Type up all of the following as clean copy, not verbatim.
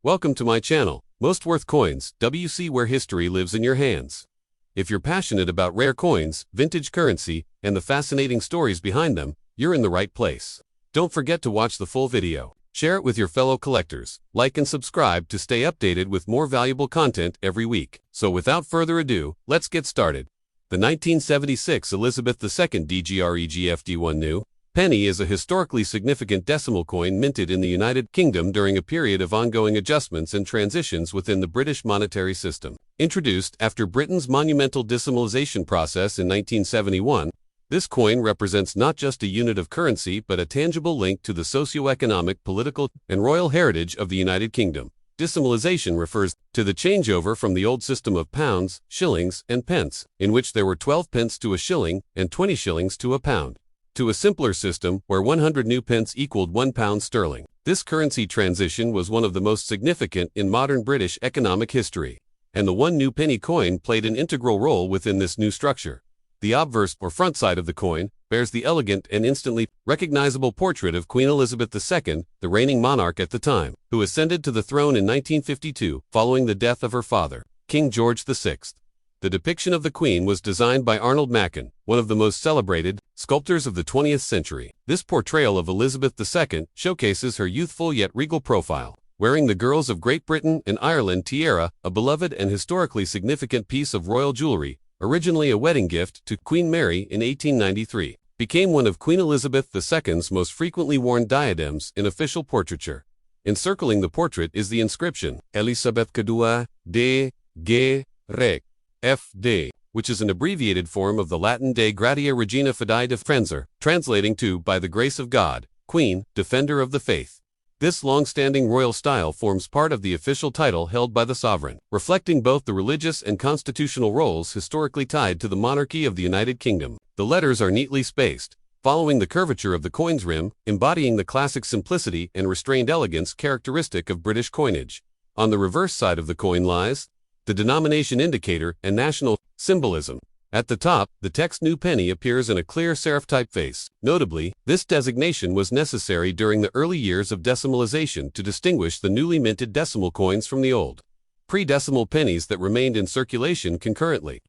Welcome to my channel, Most Worth Coins, WC, where history lives in your hands. If you're passionate about rare coins, vintage currency, and the fascinating stories behind them, you're in the right place. Don't forget to watch the full video. Share it with your fellow collectors, like and subscribe to stay updated with more valuable content every week. So without further ado, let's get started. The 1976 Elizabeth II DGREGFD1 new penny is a historically significant decimal coin minted in the United Kingdom during a period of ongoing adjustments and transitions within the British monetary system. Introduced after Britain's monumental decimalisation process in 1971, this coin represents not just a unit of currency but a tangible link to the socio-economic, political, and royal heritage of the United Kingdom. Decimalisation refers to the changeover from the old system of pounds, shillings, and pence, in which there were 12 pence to a shilling and 20 shillings to a pound, to a simpler system where 100 new pence equaled £1 sterling. This currency transition was one of the most significant in modern British economic history, and the one new penny coin played an integral role within this new structure. The obverse, or front side of the coin, bears the elegant and instantly recognizable portrait of Queen Elizabeth II, the reigning monarch at the time, who ascended to the throne in 1952 following the death of her father, King George VI. The depiction of the Queen was designed by Arnold Machin, one of the most celebrated sculptors of the 20th century. This portrayal of Elizabeth II showcases her youthful yet regal profile, wearing the Girls of Great Britain and Ireland tiara, a beloved and historically significant piece of royal jewelry, originally a wedding gift to Queen Mary in 1893, became one of Queen Elizabeth II's most frequently worn diadems in official portraiture. Encircling the portrait is the inscription, Elisabeth II de G. F.D., which is an abbreviated form of the Latin De Gratia Regina Fidei de Frenzer, translating to, by the grace of God, Queen, Defender of the Faith. This long-standing royal style forms part of the official title held by the sovereign, reflecting both the religious and constitutional roles historically tied to the monarchy of the United Kingdom. The letters are neatly spaced, following the curvature of the coin's rim, embodying the classic simplicity and restrained elegance characteristic of British coinage. On the reverse side of the coin lies the denomination indicator and national symbolism. At the top, the text New Penny appears in a clear serif typeface. Notably, this designation was necessary during the early years of decimalisation to distinguish the newly minted decimal coins from the old, pre-decimal pennies that remained in circulation concurrently.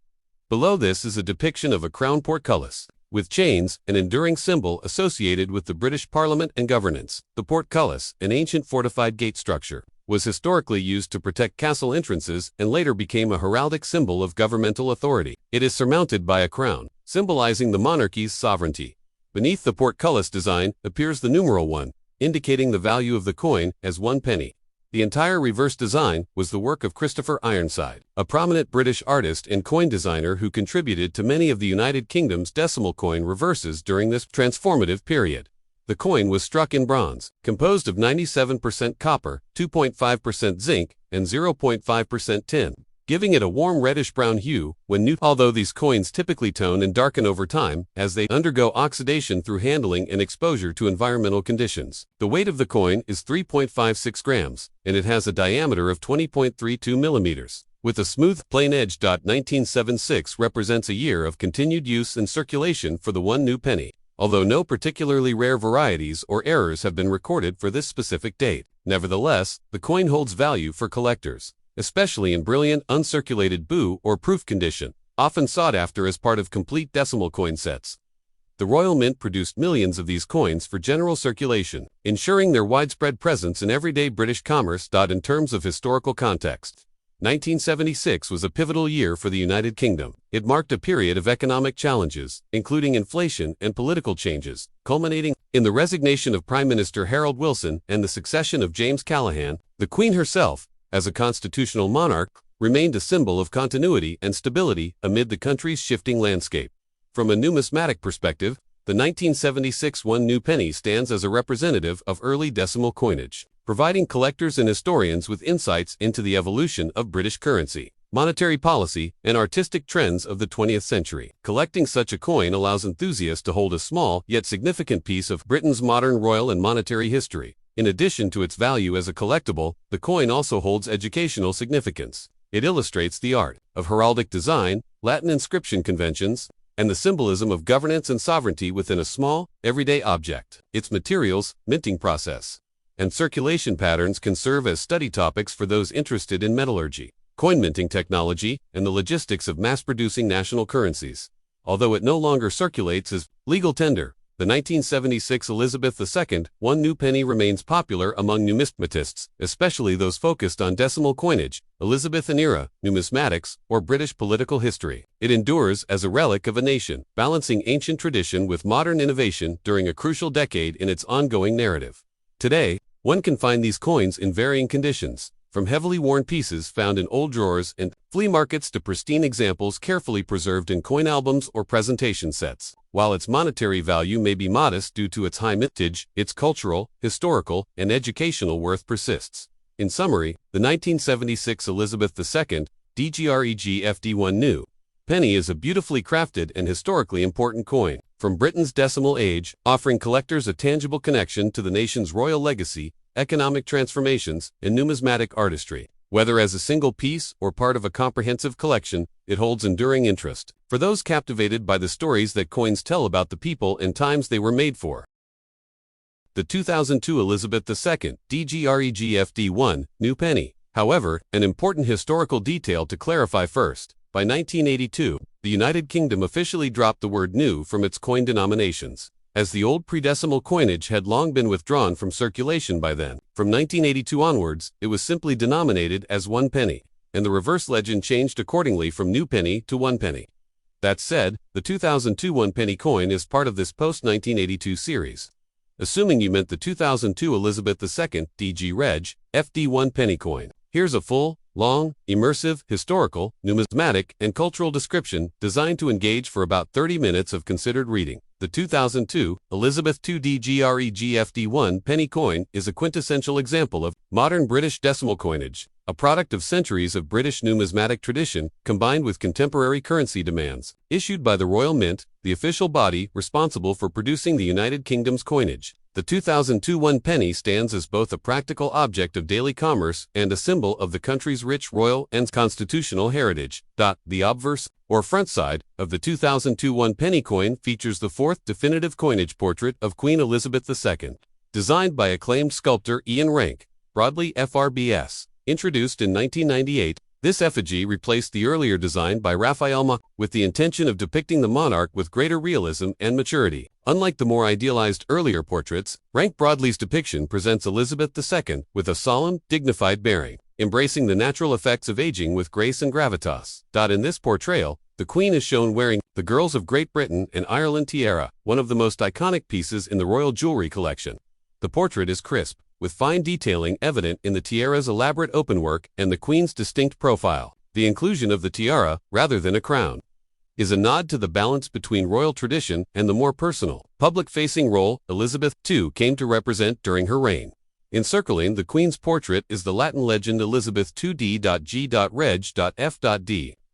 Below this is a depiction of a crown portcullis, with chains, an enduring symbol associated with the British Parliament and governance. The portcullis, an ancient fortified gate structure, was historically used to protect castle entrances and later became a heraldic symbol of governmental authority. It is surmounted by a crown, symbolizing the monarchy's sovereignty. Beneath the portcullis design appears the numeral 1, indicating the value of the coin as 1 penny. The entire reverse design was the work of Christopher Ironside, a prominent British artist and coin designer who contributed to many of the United Kingdom's decimal coin reverses during this transformative period. The coin was struck in bronze, composed of 97% copper, 2.5% zinc, and 0.5% tin, giving it a warm reddish-brown hue when new. Although these coins typically tone and darken over time as they undergo oxidation through handling and exposure to environmental conditions. The weight of the coin is 3.56 grams, and it has a diameter of 20.32 millimeters. With a smooth, plain edge. 1976 represents a year of continued use and circulation for the one new penny, although no particularly rare varieties or errors have been recorded for this specific date. Nevertheless, the coin holds value for collectors, especially in brilliant, uncirculated boo or proof condition, often sought after as part of complete decimal coin sets. The Royal Mint produced millions of these coins for general circulation, ensuring their widespread presence in everyday British commerce. In terms of historical context, 1976 was a pivotal year for the United Kingdom. It marked a period of economic challenges, including inflation and political changes, culminating in the resignation of Prime Minister Harold Wilson and the succession of James Callaghan. The Queen herself, as a constitutional monarch, remained a symbol of continuity and stability amid the country's shifting landscape. From a numismatic perspective, the 1976 one new penny stands as a representative of early decimal coinage, providing collectors and historians with insights into the evolution of British currency, monetary policy, and artistic trends of the 20th century. Collecting such a coin allows enthusiasts to hold a small yet significant piece of Britain's modern royal and monetary history. In addition to its value as a collectible, the coin also holds educational significance. It illustrates the art of heraldic design, Latin inscription conventions, and the symbolism of governance and sovereignty within a small, everyday object. Its materials, minting process, and circulation patterns can serve as study topics for those interested in metallurgy, coin minting technology, and the logistics of mass-producing national currencies. Although it no longer circulates as legal tender, the 1976 Elizabeth II one new penny remains popular among numismatists, especially those focused on decimal coinage, Elizabethan-era numismatics, or British political history. It endures as a relic of a nation, balancing ancient tradition with modern innovation during a crucial decade in its ongoing narrative. Today, one can find these coins in varying conditions, from heavily worn pieces found in old drawers and flea markets to pristine examples carefully preserved in coin albums or presentation sets. While its monetary value may be modest due to its high mintage, its cultural, historical, and educational worth persists. In summary, the 1976 Elizabeth II DGREG FD1 new penny is a beautifully crafted and historically important coin from Britain's decimal age, offering collectors a tangible connection to the nation's royal legacy, economic transformations, and numismatic artistry. Whether as a single piece or part of a comprehensive collection, it holds enduring interest for those captivated by the stories that coins tell about the people and times they were made for. The 2002 Elizabeth II DGREG FD1 new penny. However, an important historical detail to clarify first. By 1982, the United Kingdom officially dropped the word new from its coin denominations, as the old pre-decimal coinage had long been withdrawn from circulation by then. From 1982 onwards, it was simply denominated as 1 penny, and the reverse legend changed accordingly from new penny to 1 penny. That said, the 2002 1 penny coin is part of this post-1982 series. Assuming you meant the 2002 Elizabeth II DG Reg FD1 penny coin, here's a full, long, immersive, historical, numismatic, and cultural description designed to engage for about 30 minutes of considered reading. The 2002 Elizabeth II DGREG FD1 penny coin is a quintessential example of modern British decimal coinage, a product of centuries of British numismatic tradition combined with contemporary currency demands. Issued by the Royal Mint, the official body responsible for producing the United Kingdom's coinage, the 2002 1 penny stands as both a practical object of daily commerce and a symbol of the country's rich royal and constitutional heritage. The obverse, or front side, of the 2002 1 penny coin features the fourth definitive coinage portrait of Queen Elizabeth II, designed by acclaimed sculptor Ian Rank, broadly FRBS. Introduced in 1998, this effigy replaced the earlier design by Raphael Mach with the intention of depicting the monarch with greater realism and maturity. Unlike the more idealized earlier portraits, Rank Broadley's depiction presents Elizabeth II with a solemn, dignified bearing, embracing the natural effects of aging with grace and gravitas. In this portrayal, the Queen is shown wearing the Girls of Great Britain and Ireland tiara, one of the most iconic pieces in the royal jewelry collection. The portrait is crisp, with fine detailing evident in the tiara's elaborate openwork and the Queen's distinct profile. The inclusion of the tiara, rather than a crown, is a nod to the balance between royal tradition and the more personal, public-facing role Elizabeth II came to represent during her reign. Encircling the Queen's portrait is the Latin legend Elizabeth IID.G.Reg.F.D,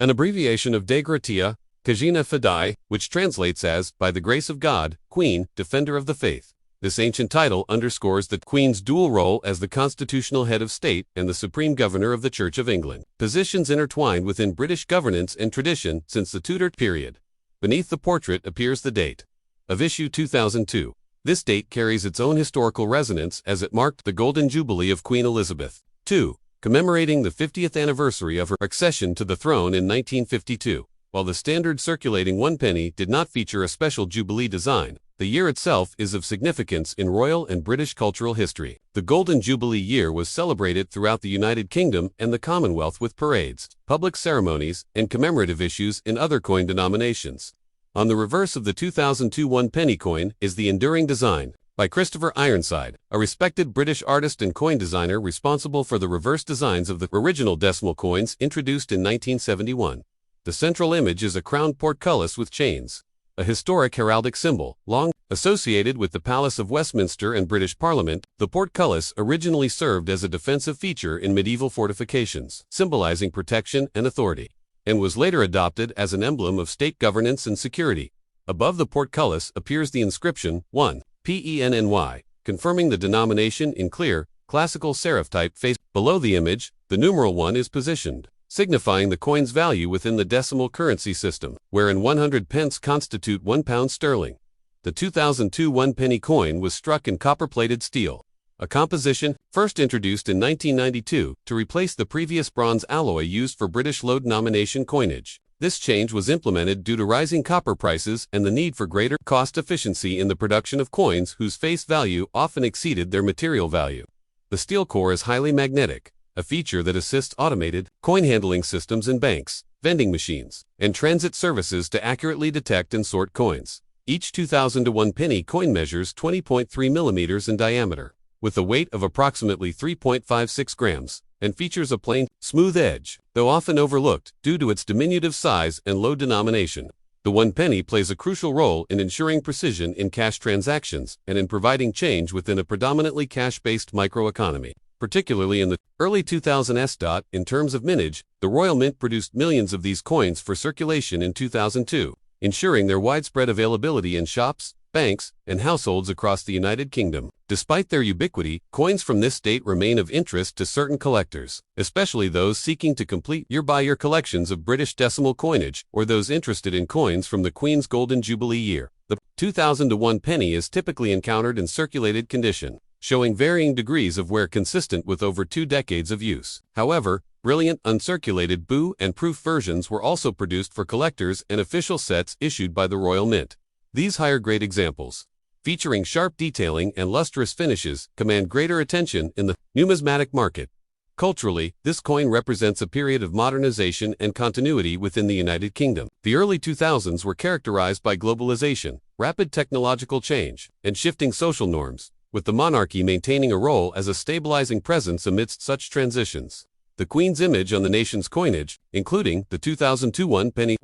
an abbreviation of De Gratia, Cagina Fidei, which translates as, by the grace of God, Queen, Defender of the Faith. This ancient title underscores the Queen's dual role as the constitutional head of state and the supreme governor of the Church of England, positions intertwined within British governance and tradition since the Tudor period. Beneath the portrait appears the date of issue 2002. This date carries its own historical resonance as it marked the Golden Jubilee of Queen Elizabeth II, commemorating the 50th anniversary of her accession to the throne in 1952. While the standard circulating 1 penny did not feature a special Jubilee design, the year itself is of significance in royal and British cultural history. The Golden Jubilee year was celebrated throughout the United Kingdom and the Commonwealth with parades, public ceremonies, and commemorative issues in other coin denominations. On the reverse of the 2002 1 penny coin is the enduring design by Christopher Ironside, a respected British artist and coin designer responsible for the reverse designs of the original decimal coins introduced in 1971. The central image is a crowned portcullis with chains, a historic heraldic symbol, long associated with the Palace of Westminster and British Parliament. The portcullis originally served as a defensive feature in medieval fortifications, symbolizing protection and authority, and was later adopted as an emblem of state governance and security. Above the portcullis appears the inscription 1 PENNY, confirming the denomination in clear, classical serif typeface. Below the image, the numeral 1 is positioned, signifying the coin's value within the decimal currency system, wherein 100 pence constitute £1 sterling. The 2002 1 penny coin was struck in copper-plated steel, a composition first introduced in 1992 to replace the previous bronze alloy used for British low-denomination coinage. This change was implemented due to rising copper prices and the need for greater cost efficiency in the production of coins whose face value often exceeded their material value. The steel core is highly magnetic, a feature that assists automated coin handling systems in banks, vending machines, and transit services to accurately detect and sort coins. Each 2001 penny coin measures 20.3 millimeters in diameter, with a weight of approximately 3.56 grams, and features a plain, smooth edge, though often overlooked due to its diminutive size and low denomination. The 1 penny plays a crucial role in ensuring precision in cash transactions and in providing change within a predominantly cash-based microeconomy. Particularly in the early 2000s. In terms of mintage, the Royal Mint produced millions of these coins for circulation in 2002, ensuring their widespread availability in shops, banks, and households across the United Kingdom. Despite their ubiquity, coins from this date remain of interest to certain collectors, especially those seeking to complete year-by-year collections of British decimal coinage or those interested in coins from the Queen's Golden Jubilee year. The 2001 penny is typically encountered in circulated condition, showing varying degrees of wear consistent with over 2 decades of use. However, brilliant uncirculated boo and proof versions were also produced for collectors and official sets issued by the Royal Mint. These higher-grade examples, featuring sharp detailing and lustrous finishes, command greater attention in the numismatic market. Culturally, this coin represents a period of modernization and continuity within the United Kingdom. The early 2000s were characterized by globalization, rapid technological change, and shifting social norms, with the monarchy maintaining a role as a stabilizing presence amidst such transitions. The Queen's image on the nation's coinage, including the 2002 1 penny,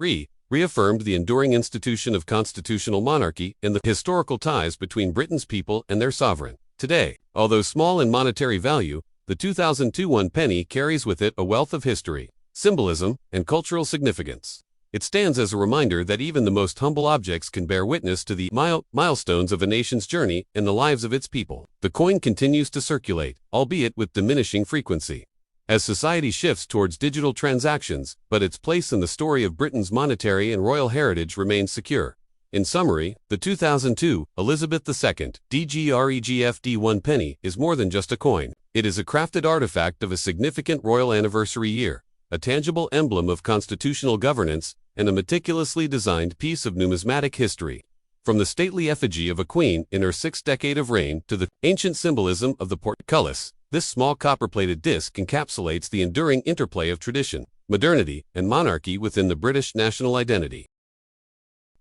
reaffirmed the enduring institution of constitutional monarchy and the historical ties between Britain's people and their sovereign. Today, although small in monetary value, the 2002 1 penny carries with it a wealth of history, symbolism, and cultural significance. It stands as a reminder that even the most humble objects can bear witness to the milestones of a nation's journey and the lives of its people. The coin continues to circulate, albeit with diminishing frequency, as society shifts towards digital transactions, but its place in the story of Britain's monetary and royal heritage remains secure. In summary, the 2002 Elizabeth II DGREGFD 1 penny is more than just a coin. It is a crafted artifact of a significant royal anniversary year, a tangible emblem of constitutional governance, and a meticulously designed piece of numismatic history. From the stately effigy of a queen in her 6th decade of reign to the ancient symbolism of the portcullis, this small copper-plated disc encapsulates the enduring interplay of tradition, modernity, and monarchy within the British national identity.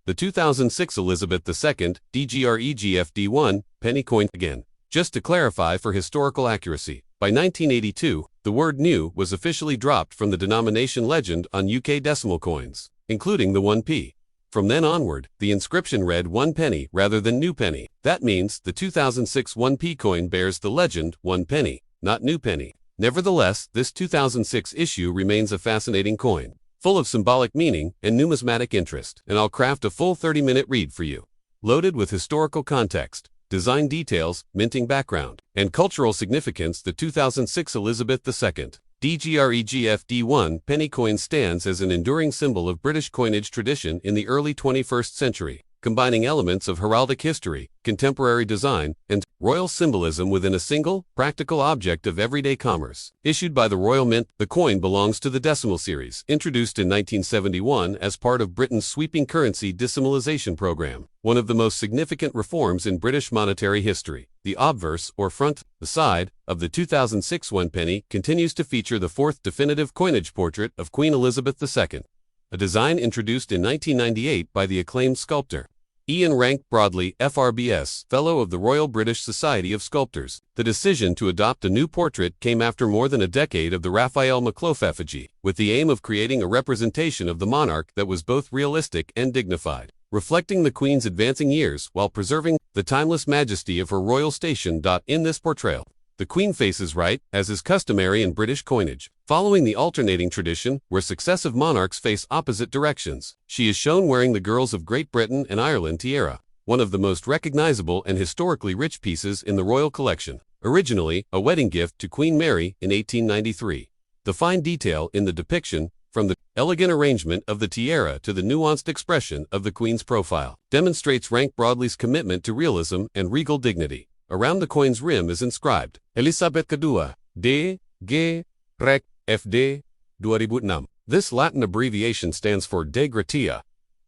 The 2006 Elizabeth II DGREGFD 1 penny coin. Again, just to clarify for historical accuracy, by 1982, the word new was officially dropped from the denomination legend on UK decimal coins, including the 1p. From then onward, the inscription read 1 penny rather than new penny. That means the 2006 1p coin bears the legend 1 penny, not new penny. Nevertheless, this 2006 issue remains a fascinating coin, full of symbolic meaning and numismatic interest, and I'll craft a full 30-minute read for you. Loaded with historical context, design details, minting background, and cultural significance, the 2006 Elizabeth II DGREGFD 1 penny coin stands as an enduring symbol of British coinage tradition in the early 21st century, combining elements of heraldic history, contemporary design, and royal symbolism within a single, practical object of everyday commerce. Issued by the Royal Mint, the coin belongs to the decimal series, introduced in 1971 as part of Britain's sweeping currency decimalisation program, one of the most significant reforms in British monetary history. The obverse, or front, the side, of the 2006 1 penny continues to feature the 4th definitive coinage portrait of Queen Elizabeth II, a design introduced in 1998 by the acclaimed sculptor Ian Rank Broadley, FRBS, Fellow of the Royal British Society of Sculptors. The decision to adopt a new portrait came after more than a decade of the Raphael Macloaf effigy, with the aim of creating a representation of the monarch that was both realistic and dignified, reflecting the Queen's advancing years while preserving the timeless majesty of her royal station. In this portrayal, the Queen faces right, as is customary in British coinage, following the alternating tradition where successive monarchs face opposite directions. She is shown wearing the Girls of Great Britain and Ireland tiara, one of the most recognizable and historically rich pieces in the royal collection, originally a wedding gift to Queen Mary in 1893. The fine detail in the depiction, from the elegant arrangement of the tiara to the nuanced expression of the Queen's profile, demonstrates Rank Broadley's commitment to realism and regal dignity. Around the coin's rim is inscribed, Elizabeth II, D, G, Rec, FD, 2006. This Latin abbreviation stands for De Gratia,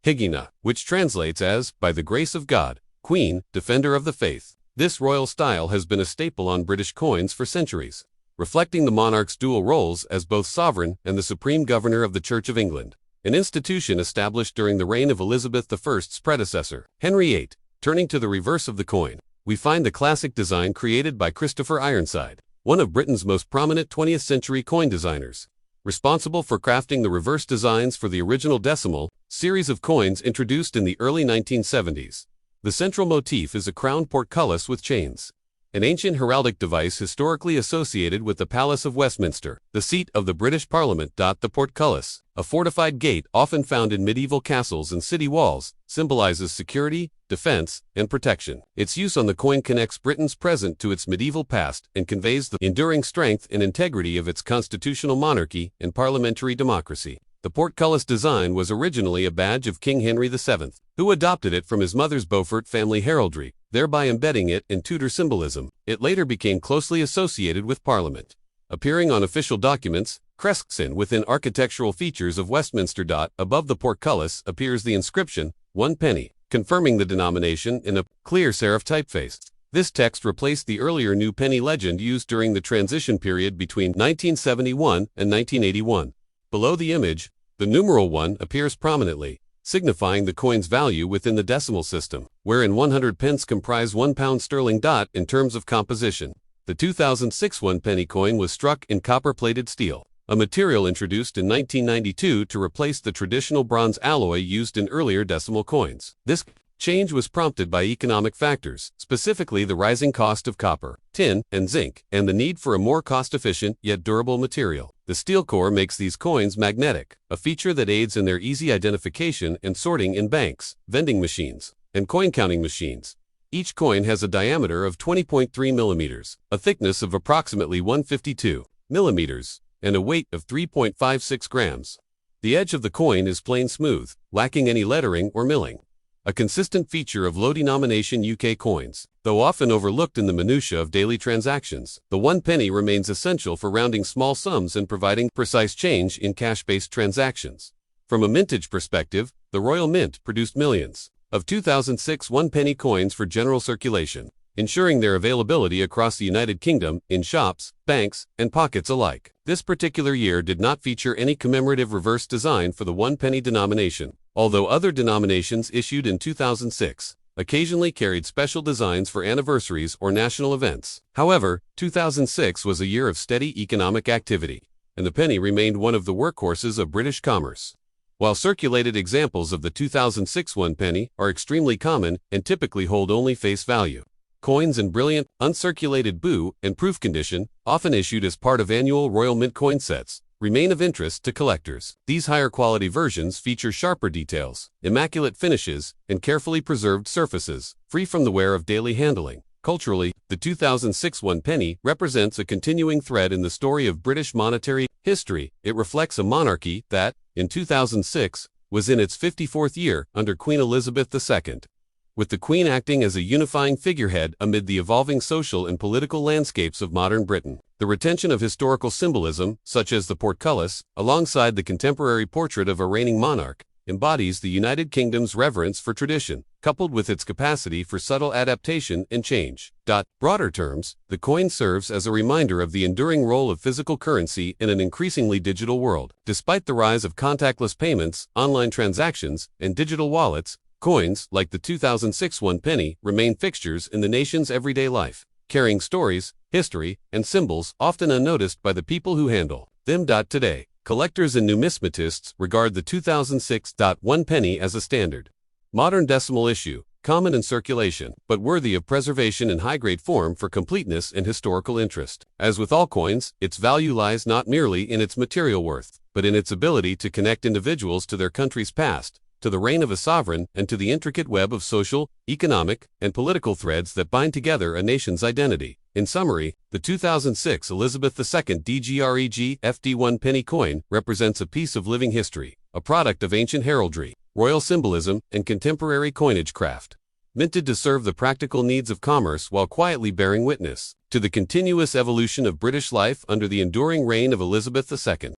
Higina, which translates as, by the grace of God, Queen, Defender of the Faith. This royal style has been a staple on British coins for centuries, reflecting the monarch's dual roles as both sovereign and the supreme governor of the Church of England, an institution established during the reign of Elizabeth I's predecessor, Henry VIII. Turning to the reverse of the coin, we find the classic design created by Christopher Ironside, one of Britain's most prominent 20th century coin designers, responsible for crafting the reverse designs for the original decimal series of coins introduced in the early 1970s. The central motif is a crowned portcullis with chains, an ancient heraldic device historically associated with the Palace of Westminster, the seat of the British Parliament. The portcullis, a fortified gate often found in medieval castles and city walls, symbolizes security, defense, and protection. Its use on the coin connects Britain's present to its medieval past and conveys the enduring strength and integrity of its constitutional monarchy and parliamentary democracy. The portcullis design was originally a badge of King Henry VII, who adopted it from his mother's Beaufort family heraldry, thereby embedding it in Tudor symbolism. It later became closely associated with Parliament, appearing on official documents, crescent within architectural features of Westminster. Above the portcullis appears the inscription, 1 penny, confirming the denomination in a clear serif typeface. This text replaced the earlier new penny legend used during the transition period between 1971 and 1981. Below the image, the numeral 1 appears prominently, signifying the coin's value within the decimal system, wherein 100 pence comprise £1 sterling. In terms of composition, the 2006 1-penny coin was struck in copper-plated steel, a material introduced in 1992 to replace the traditional bronze alloy used in earlier decimal coins. This change was prompted by economic factors, specifically the rising cost of copper, tin, and zinc, and the need for a more cost-efficient yet durable material. The steel core makes these coins magnetic, a feature that aids in their easy identification and sorting in banks, vending machines, and coin-counting machines. Each coin has a diameter of 20.3 millimeters, a thickness of approximately 152 millimeters, and a weight of 3.56 grams. The edge of the coin is plain smooth, lacking any lettering or milling, a consistent feature of low-denomination UK coins. Though often overlooked in the minutiae of daily transactions, the 1 penny remains essential for rounding small sums and providing precise change in cash-based transactions. From a mintage perspective, the Royal Mint produced millions of 2006 1-penny coins for general circulation, ensuring their availability across the United Kingdom in shops, banks, and pockets alike. This particular year did not feature any commemorative reverse design for the 1-penny denomination, although other denominations issued in 2006 occasionally carried special designs for anniversaries or national events. However, 2006 was a year of steady economic activity, and the penny remained one of the workhorses of British commerce. While circulated examples of the 2006 1-penny are extremely common and typically hold only face value, coins in brilliant, uncirculated blue and proof condition, often issued as part of annual Royal Mint coin sets, remain of interest to collectors. These higher quality versions feature sharper details, immaculate finishes, and carefully preserved surfaces, free from the wear of daily handling. Culturally, the 2006 1-penny represents a continuing thread in the story of British monetary history. It reflects a monarchy that, in 2006, was in its 54th year under Queen Elizabeth II, with the Queen acting as a unifying figurehead amid the evolving social and political landscapes of modern Britain. The retention of historical symbolism, such as the portcullis, alongside the contemporary portrait of a reigning monarch, embodies the United Kingdom's reverence for tradition, coupled with its capacity for subtle adaptation and change. Broader terms, the coin serves as a reminder of the enduring role of physical currency in an increasingly digital world. Despite the rise of contactless payments, online transactions, and digital wallets, coins, like the 2006 1-penny, remain fixtures in the nation's everyday life, carrying stories, history, and symbols often unnoticed by the people who handle them. Today, collectors and numismatists regard the 2006 1-penny as a standard modern decimal issue, common in circulation, but worthy of preservation in high-grade form for completeness and historical interest. As with all coins, its value lies not merely in its material worth, but in its ability to connect individuals to their country's past, to the reign of a sovereign, and to the intricate web of social, economic, and political threads that bind together a nation's identity. In summary, the 2006 Elizabeth II DGREG FD 1-penny coin represents a piece of living history, a product of ancient heraldry, royal symbolism, and contemporary coinage craft. minted to serve the practical needs of commerce while quietly bearing witness to the continuous evolution of British life under the enduring reign of Elizabeth II.